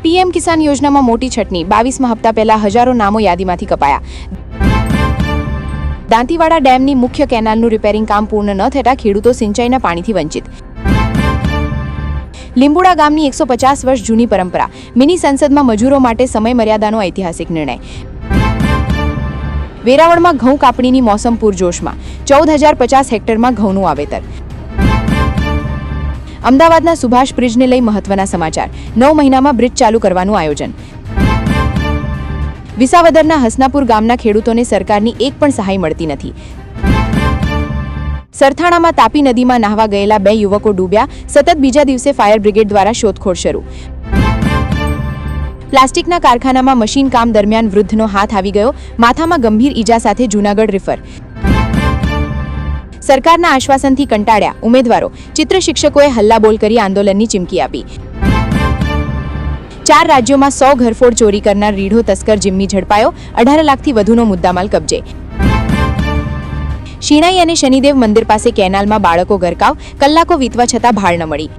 PM કિસાન યોજનામાં મોટી છટણી 22મા હપ્તા પહેલા હજારો નામો યાદીમાંથી કપાયા. દાંતીવાડા ડેમની મુખ્ય કેનાલનું રિપેરિંગ કામ પૂર્ણ ન થતા ખેડૂતો સિંચાઈના પાણીથી વંચિત. લીંબુડા ગામની 150 વર્ષ જૂની પરંપરા. મિની સંસદમાં મજૂરો માટે સમય મર્યાદાનો ઐતિહાસિક નિર્ણય. વેરાવળમાં ઘઉં કાપણીની મોસમ પૂરજોશમાં. 14,050 હેક્ટરમાં ઘઉંનું વાવેતર. અમદાવાદના સુભાષ બ્રિજને લઈ મહત્વના સમાચાર. 9 મહિનામાં બ્રિજ ચાલુ કરવાનું આયોજન. વિસાવદરના હસનાપુર ગામના ખેડૂતોને સરકારની એક પણ સહાય મળતી નથી. સરથાણામાં તાપી નદીમાં નાહવા ગયેલા 2 યુવકો ડૂબ્યા. સતત બીજા દિવસે ફાયર બ્રિગેડ દ્વારા શોધખોળ શરૂ. પ્લાસ્ટિકના કારખાનામાં મશીન કામ દરમિયાન વૃદ્ધનો હાથ આવી ગયો. માથામાં ગંભીર ઈજા સાથે જૂનાગઢ રિફર. સરકારના આશ્વાસનથી કંટાળ્યા ઉમેદવારો. ચિત્ર શિક્ષકોએ હલ્લાબોલ કરી આંદોલનની ચીમકી આપી. 4 રાજ્યોમાં 100 ઘરફોડ ચોરી કરનાર રીઢો તસ્કર જિમ્મી ઝડપાયો. 18 લાખથી વધુનો મુદ્દામાલ કબજે. શિણાઈ અને શનિદેવ મંદિર પાસે કેનાલમાં બાળકો ગરકાવ. કલાકો વીતવા છતાં ભાળ ન મળી.